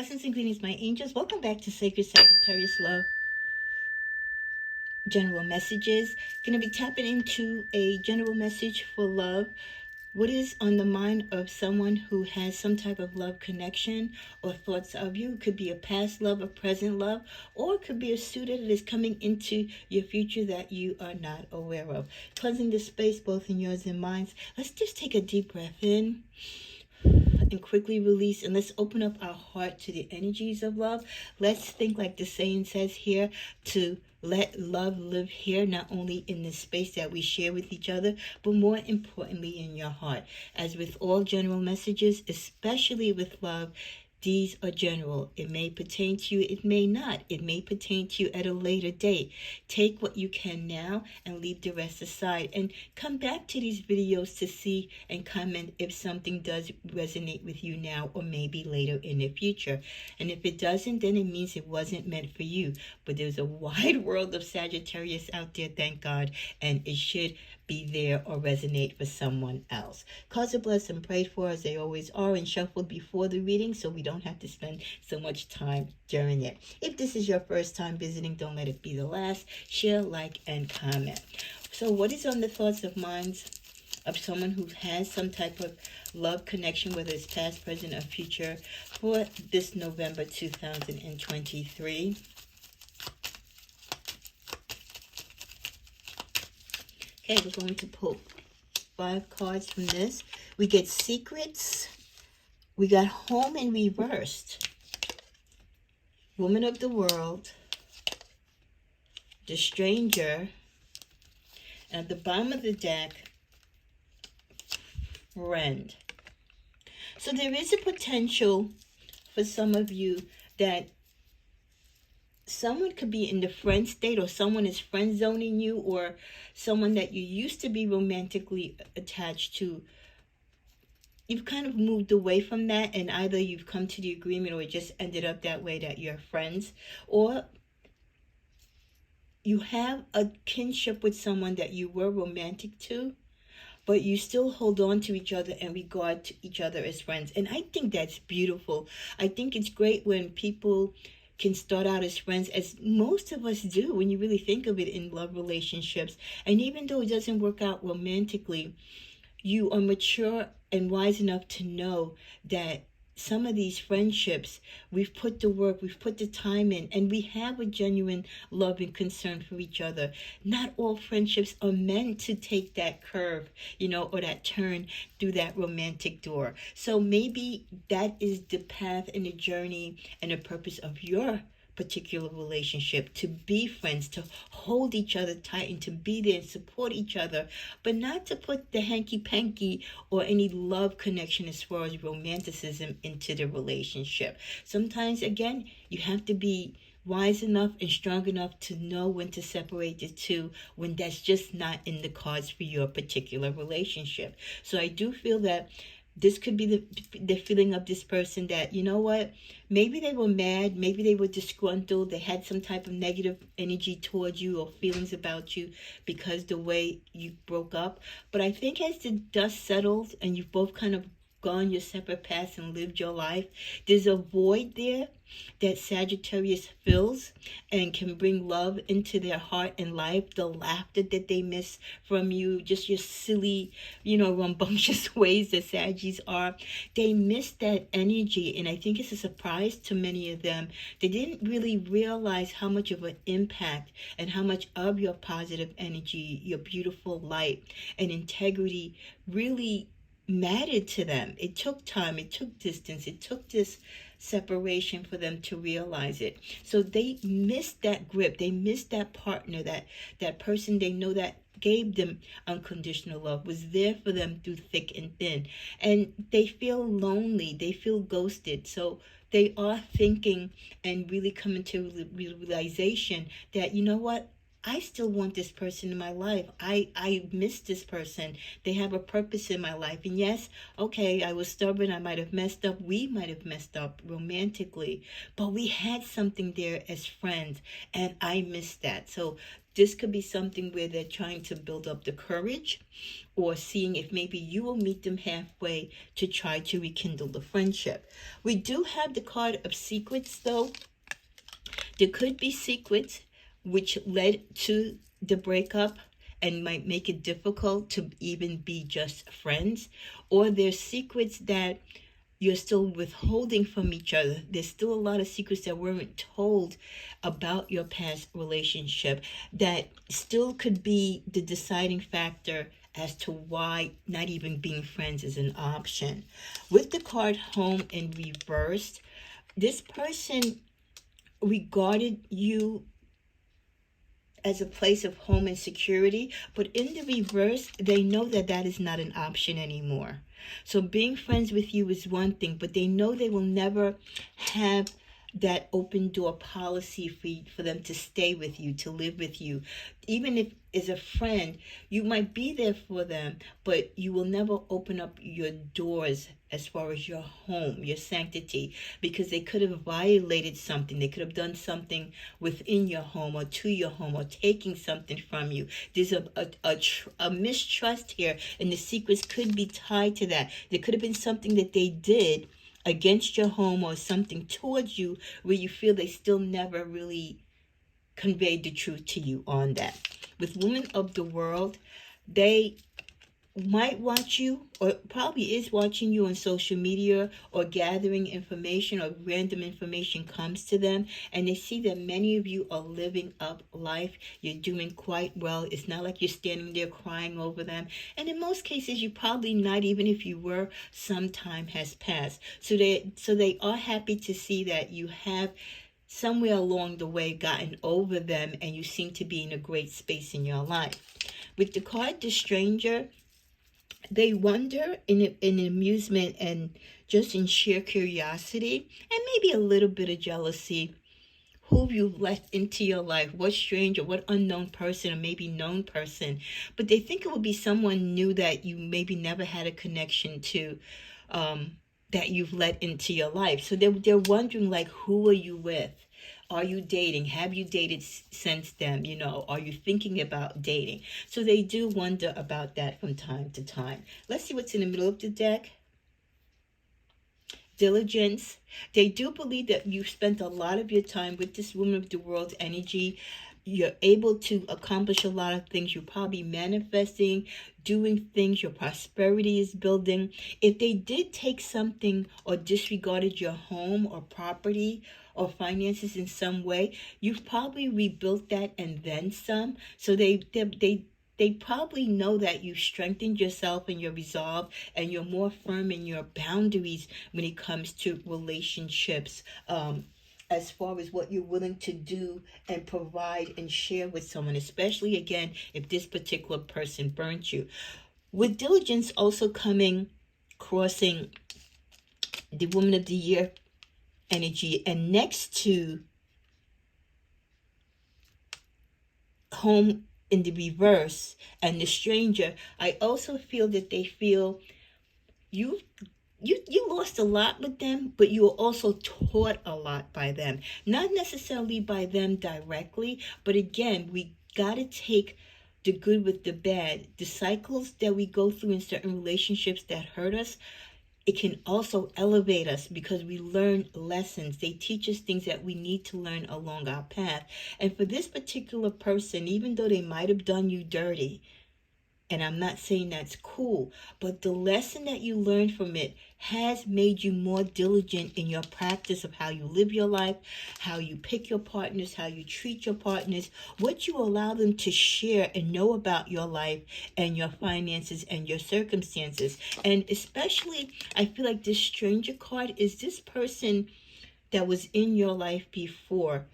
Blessings and greetings, my angels. Welcome back to Sacred Sagittarius Love General Messages. Going to be tapping into a general message for love. What is on the mind of someone who has some type of love connection or thoughts of you? It could be a past love, a present love, or it could be a student that is coming into your future that you are not aware of. Cleansing the space both in yours and mine. Let's just take a deep breath in and quickly release, and let's open up our heart to the energies of love. Let's think like the saying says here, to let love live here, not only in the space that we share with each other, but more importantly in your heart. As with all general messages, especially with love, these are general. It may pertain to you, it may not. It may pertain to you at a later date. Take what you can now and leave the rest aside. And come back to these videos to see and comment if something does resonate with you now or maybe later in the future. And if it doesn't, then it means it wasn't meant for you. But there's a wide world of Sagittarius out there, thank God, and it should be there or resonate for someone else. Cards are blessed and prayed for as they always are and shuffled before the reading so we don't have to spend so much time during it. If this is your first time visiting, don't let it be the last. Share, like, and comment. So what is on the thoughts of minds of someone who has some type of love connection, whether it's past, present, or future, for this November 2023? Okay, we're going to pull 5 cards from this. We get secrets. We got home in reversed. Woman of the world. The stranger. And at the bottom of the deck, friend. So there is a potential for some of you that someone could be in the friend state, or someone is friend zoning you, or someone that you used to be romantically attached to. You've kind of moved away from that, and either you've come to the agreement or it just ended up that way that you're friends, or you have a kinship with someone that you were romantic to, but you still hold on to each other and regard to each other as friends. And I think that's beautiful. I think it's great when people can start out as friends, as most of us do when you really think of it in love relationships. And even though it doesn't work out romantically, you are mature and wise enough to know that some of these friendships, we've put the work, we've put the time in, and we have a genuine love and concern for each other. Not all friendships are meant to take that curve, or that turn through that romantic door. So maybe that is the path and the journey and the purpose of your particular relationship, to be friends, to hold each other tight and to be there and support each other, but not to put the hanky-panky or any love connection as far as romanticism into the relationship. Sometimes, again, you have to be wise enough and strong enough to know when to separate the two, when that's just not in the cards for your particular relationship. So I do feel that this could be the feeling of this person that, you know what, maybe they were mad, maybe they were disgruntled, they had some type of negative energy towards you or feelings about you because the way you broke up. But I think as the dust settles and you've both kind of gone your separate paths and lived your life, there's a void there that Sagittarius fills and can bring love into their heart and life. The laughter that they miss from you, just your silly, rambunctious ways that Saggies are, they miss that energy. And I think it's a surprise to many of them. They didn't really realize how much of an impact and how much of your positive energy, your beautiful light and integrity really mattered to them. It took time, it took distance, it took this separation for them to realize it. So they missed that grip, they missed that partner, that person they know that gave them unconditional love, was there for them through thick and thin. And they feel lonely, they feel ghosted. So they are thinking and really coming to the realization that, you know what, I still want this person in my life. I miss this person. They have a purpose in my life. And yes, okay, I was stubborn. I might have messed up. We might have messed up romantically. But we had something there as friends. And I miss that. So this could be something where they're trying to build up the courage, or seeing if maybe you will meet them halfway to try to rekindle the friendship. We do have the card of secrets, though. There could be secrets which led to the breakup and might make it difficult to even be just friends, or there's secrets that you're still withholding from each other. There's still a lot of secrets that weren't told about your past relationship that still could be the deciding factor as to why not even being friends is an option. With the card home in reversed, this person regarded you as a place of home and security, but in the reverse, they know that that is not an option anymore. So being friends with you is one thing, but they know they will never have that open door policy for them to stay with you, to live with you. Even if as a friend, you might be there for them, but you will never open up your doors as far as your home, your sanctity, because they could have violated something. They could have done something within your home or to your home, or taking something from you. There's a mistrust here, and the secrets could be tied to that. There could have been something that they did against your home or something towards you where you feel they still never really conveyed the truth to you on that. With women of the world, they might watch you, or probably is watching you on social media, or gathering information, or random information comes to them, and they see that many of you are living up life. You're doing quite well. It's not like you're standing there crying over them, and in most cases you probably not, even if you were, some time has passed. So they are happy to see that you have somewhere along the way gotten over them, and you seem to be in a great space in your life. With the card the stranger, they wonder in amusement and just in sheer curiosity, and maybe a little bit of jealousy, who you let into your life, what stranger, what unknown person, or maybe known person. But they think it would be someone new that you maybe never had a connection to, that you've let into your life. So they're wondering, like, who are you with? Are you dating? Have you dated since then? Are you thinking about dating? So they do wonder about that from time to time. Let's see what's in the middle of the deck. Diligence. They do believe that you've spent a lot of your time with this woman of the world energy. You're able to accomplish a lot of things. You're probably manifesting, doing things. Your prosperity is building. If they did take something or disregarded your home or property or finances in some way, you've probably rebuilt that and then some. So they probably know that you've strengthened yourself and your resolve, and you're more firm in your boundaries when it comes to relationships, as far as what you're willing to do and provide and share with someone, especially, again, if this particular person burnt you. With diligence also crossing the Woman of the Year energy, and next to home in the reverse and the stranger, I also feel that they feel you lost a lot with them, but you were also taught a lot by them. Not necessarily by them directly, but again, we got to take the good with the bad. The cycles that we go through in certain relationships that hurt us, it can also elevate us because we learn lessons. They teach us things that we need to learn along our path. And for this particular person, even though they might have done you dirty, and I'm not saying that's cool, but the lesson that you learned from it has made you more diligent in your practice of how you live your life, how you pick your partners, how you treat your partners, what you allow them to share and know about your life and your finances and your circumstances. And especially, I feel like this stranger card is this person that was in your life before.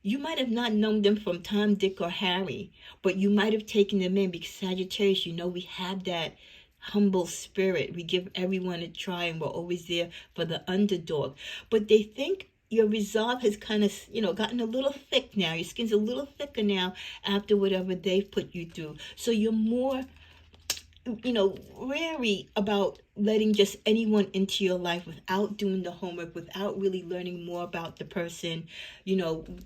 You might have not known them from Tom, Dick, or Harry, but you might have taken them in because Sagittarius, we have that humble spirit. We give everyone a try, and we're always there for the underdog. But they think your resolve has kind of, gotten a little thick now. Your skin's a little thicker now after whatever they've put you through. So you're more, wary about letting just anyone into your life without doing the homework, without really learning more about the person,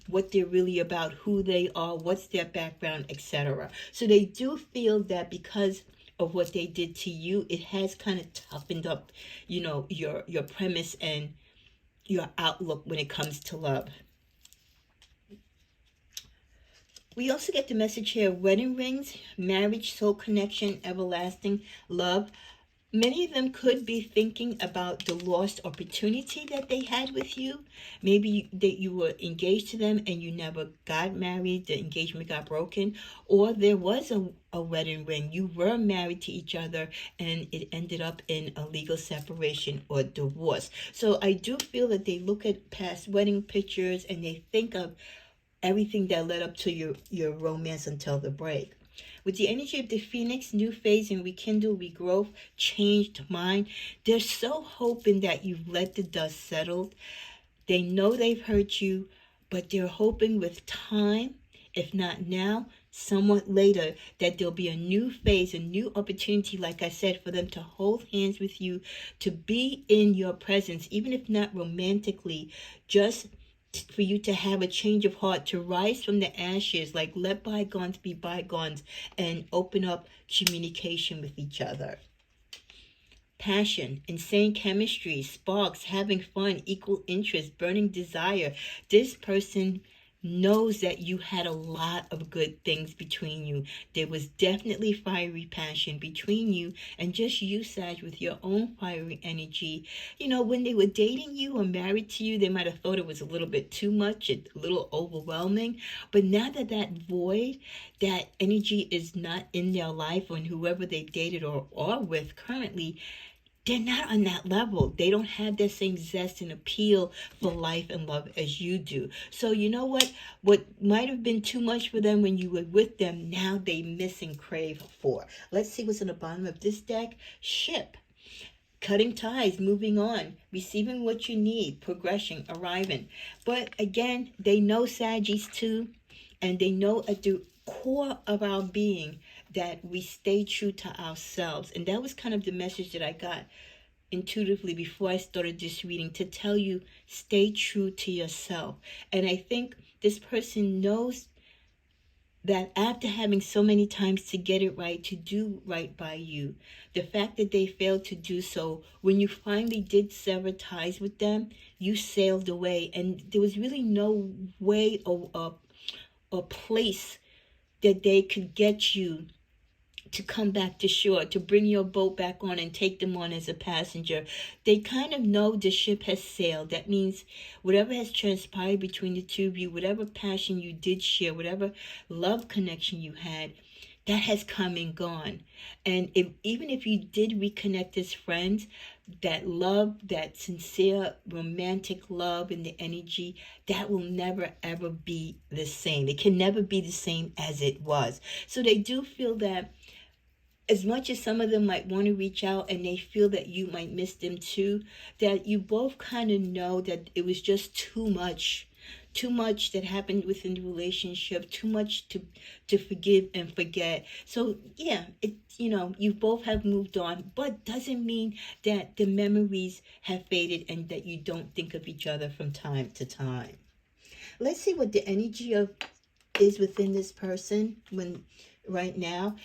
what they're really about, who they are, what's their background, etc. So they do feel that because of what they did to you, it has kind of toughened up, your premise and your outlook when it comes to love. We also get the message here: wedding rings, marriage, soul connection, everlasting love. Many of them could be thinking about the lost opportunity that they had with you. Maybe that you were engaged to them and you never got married, the engagement got broken, or there was a wedding ring. You were married to each other and it ended up in a legal separation or divorce. So I do feel that they look at past wedding pictures and they think of everything that led up to your romance until the break. With the energy of the Phoenix, new phase and rekindle, regrowth, changed mind, they're so hoping that you've let the dust settle. They know they've hurt you, but they're hoping with time, if not now, somewhat later, that there'll be a new phase, a new opportunity, like I said, for them to hold hands with you, to be in your presence, even if not romantically, just for you to have a change of heart, to rise from the ashes, like let bygones be bygones, and open up communication with each other. Passion, insane chemistry, sparks, having fun, equal interest, burning desire. This person knows that you had a lot of good things between you. There was definitely fiery passion between you, and just you, Sag, with your own fiery energy. When they were dating you or married to you, they might have thought it was a little bit too much, a little overwhelming. But now that void, that energy is not in their life, or in whoever they dated or are with currently, they're not on that level. They don't have that same zest and appeal for life and love as you do. So you know what? What might have been too much for them when you were with them, now they miss and crave for. Let's see what's on the bottom of this deck. Ship. Cutting ties, moving on, receiving what you need, progression, arriving. But again, they know Saggies too, and they know at the core of our being that we stay true to ourselves. And that was kind of the message that I got intuitively before I started this reading, to tell you, stay true to yourself. And I think this person knows that after having so many times to get it right, to do right by you, the fact that they failed to do so, when you finally did sever ties with them, you sailed away. And there was really no way or place that they could get you to come back to shore, to bring your boat back on and take them on as a passenger. They kind of know the ship has sailed. That means whatever has transpired between the two of you, whatever passion you did share, whatever love connection you had, that has come and gone. And even if you did reconnect as friends, that love, that sincere romantic love and the energy, that will never ever be the same. It can never be the same as it was. So they do feel that, as much as some of them might want to reach out and they feel that you might miss them too, that you both kind of know that it was just too much that happened within the relationship, too much to forgive and forget. So yeah, you both have moved on, but doesn't mean that the memories have faded and that you don't think of each other from time to time. Let's see what the energy is within this person right now.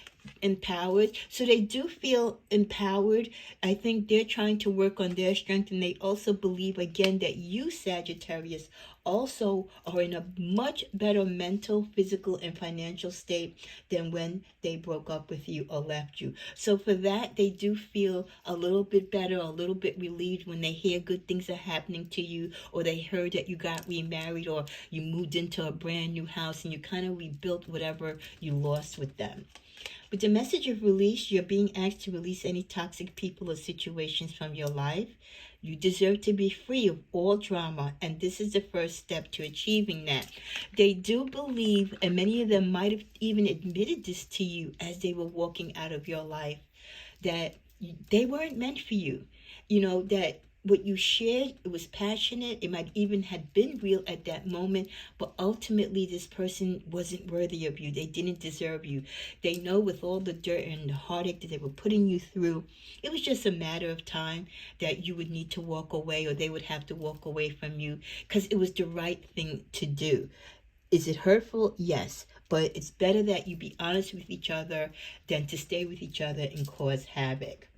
Empowered. So they do feel empowered. I think they're trying to work on their strength, and they also believe again that you, Sagittarius, also are in a much better mental, physical, and financial state than when they broke up with you or left you. So for that, they do feel a little bit better, a little bit relieved when they hear good things are happening to you, or they heard that you got remarried, or you moved into a brand new house and you kind of rebuilt whatever you lost with them. With the message of release, you're being asked to release any toxic people or situations from your life. You deserve to be free of all drama, and this is the first step to achieving that. They do believe, and many of them might have even admitted this to you as they were walking out of your life, that they weren't meant for you. That what you shared, it was passionate, it might even had been real at that moment, but ultimately this person wasn't worthy of you. They didn't deserve you. They know with all the dirt and the heartache that they were putting you through, it was just a matter of time that you would need to walk away, or they would have to walk away from you, because it was the right thing to do. Is it hurtful? Yes. But it's better that you be honest with each other than to stay with each other and cause havoc.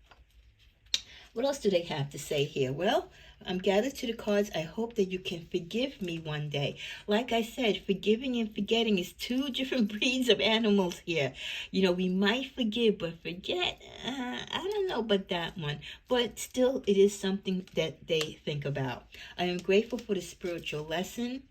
What else do they have to say here? Well, I'm gathered to the cards. I hope that you can forgive me one day. Like I said, forgiving and forgetting is two different breeds of animals here. You know, we might forgive, but forget, I don't know about that one. But still, it is something that they think about. I am grateful for the spiritual lesson.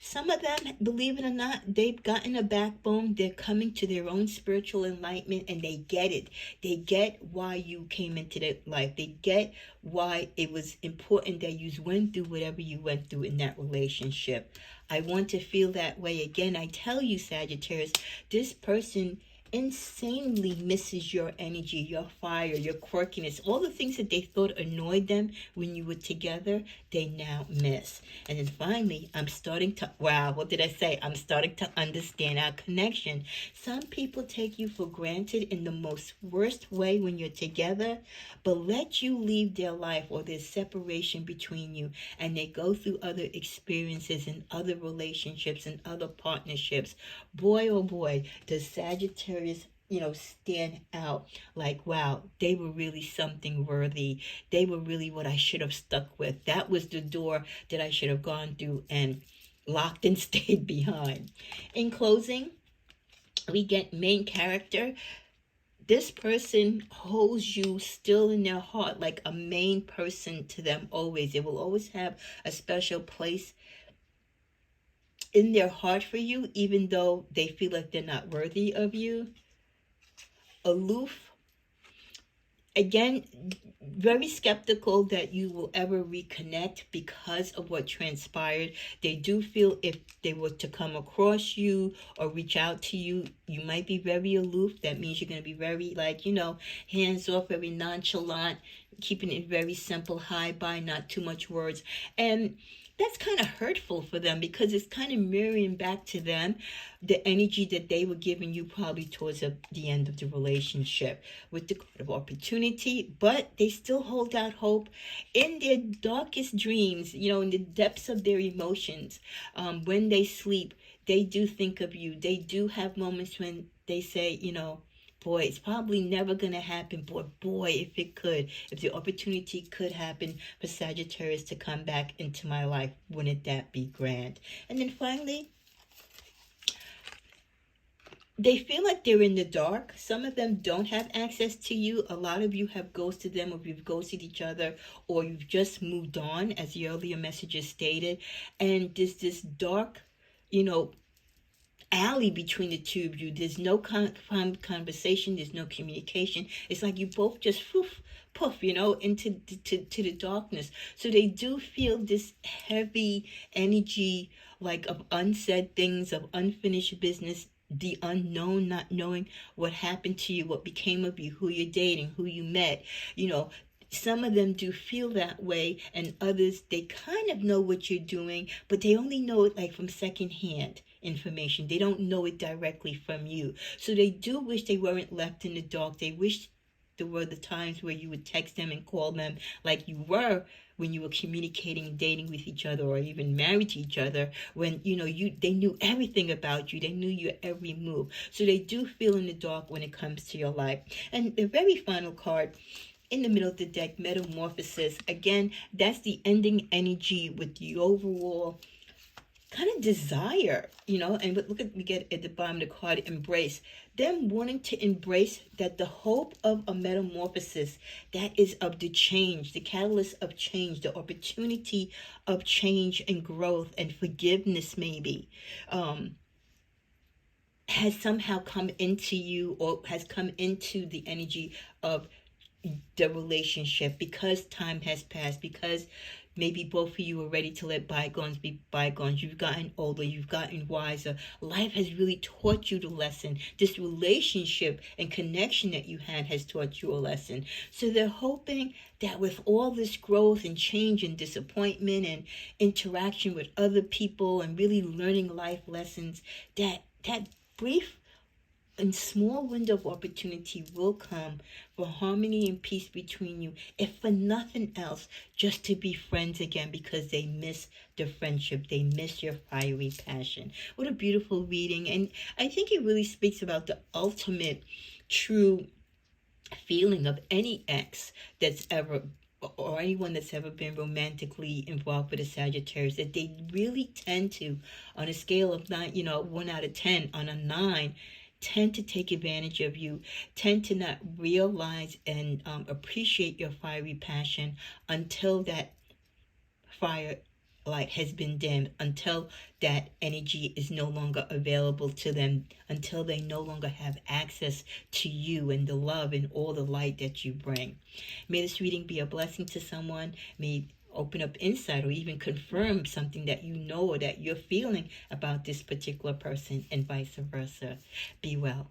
Some of them, believe it or not, they've gotten a backbone. They're coming to their own spiritual enlightenment, and they get it. They get why you came into their life. They get why it was important that you went through whatever you went through in that relationship. I want to feel that way again. I tell you, Sagittarius, this person insanely misses your energy, your fire, your quirkiness, all the things that they thought annoyed them when you were together, they now miss. And then finally, I'm starting to, wow, what did I say? I'm starting to understand our connection. Some people take you for granted in the most worst way when you're together, but let you leave their life or there's separation between you, and they go through other experiences and other relationships and other partnerships. Boy, oh boy, does Sagittarius, stand out like, wow, they were really something worthy. They were really what I should have stuck with. That was the door that I should have gone through and locked and stayed behind. In closing, we get main character. This person holds you still in their heart like a main person to them always. They will always have a special place in their heart for you, even though they feel like they're not worthy of you. Aloof, again, very skeptical that you will ever reconnect because of what transpired. They do feel if they were to come across you or reach out to you, you might be very aloof. That means you're going to be very, hands off, very nonchalant, keeping it very simple, hi, bye, not too much words. And that's kind of hurtful for them, because it's kind of mirroring back to them the energy that they were giving you probably towards the end of the relationship with the card of opportunity. But they still hold out hope in their darkest dreams, in the depths of their emotions. When they sleep, they do think of you. They do have moments when they say, boy, it's probably never going to happen, but boy, if it could, if the opportunity could happen for Sagittarius to come back into my life, wouldn't that be grand? And then finally, they feel like they're in the dark. Some of them don't have access to you. A lot of you have ghosted them, or you've ghosted each other, or you've just moved on, as the earlier messages stated. And there's this dark, alley between the two of you. There's no conversation. There's no communication. It's like you both just puff, into to the darkness. So they do feel this heavy energy, like of unsaid things, of unfinished business, the unknown, not knowing what happened to you, what became of you, who you're dating, who you met. Some of them do feel that way, and others, they kind of know what you're doing, but they only know it like from secondhand information. They don't know it directly from you. So they do wish they weren't left in the dark. They wish there were the times where you would text them and call them like you were when you were communicating and dating with each other, or even married to each other, when they knew everything about you. They knew your every move. So they do feel in the dark when it comes to your life. And the very final card in the middle of the deck, Metamorphosis. Again, that's the ending energy with the overall kind of desire, and look at, we get at the bottom of the card, embrace. Them wanting to embrace that the hope of a metamorphosis, that is of the change, the catalyst of change, the opportunity of change and growth and forgiveness maybe, has somehow come into you, or has come into the energy of the relationship, because time has passed, because maybe both of you are ready to let bygones be bygones. You've gotten older, you've gotten wiser. Life has really taught you the lesson. This relationship and connection that you had has taught you a lesson. So they're hoping that with all this growth and change and disappointment and interaction with other people and really learning life lessons, that brief and small window of opportunity will come for harmony and peace between you, if for nothing else, just to be friends again, because they miss the friendship, they miss your fiery passion. What a beautiful reading. And I think it really speaks about the ultimate true feeling of any ex that's ever, or anyone that's ever been romantically involved with a Sagittarius, that they really tend to, on a scale of 9, 1 out of 10, on a 9, tend to take advantage of you, tend to not realize and appreciate your fiery passion until that fire light has been dimmed, until that energy is no longer available to them, until they no longer have access to you and the love and all the light that you bring. May this reading be a blessing to someone. May open up insight or even confirm something that you know or that you're feeling about this particular person, and vice versa. Be well.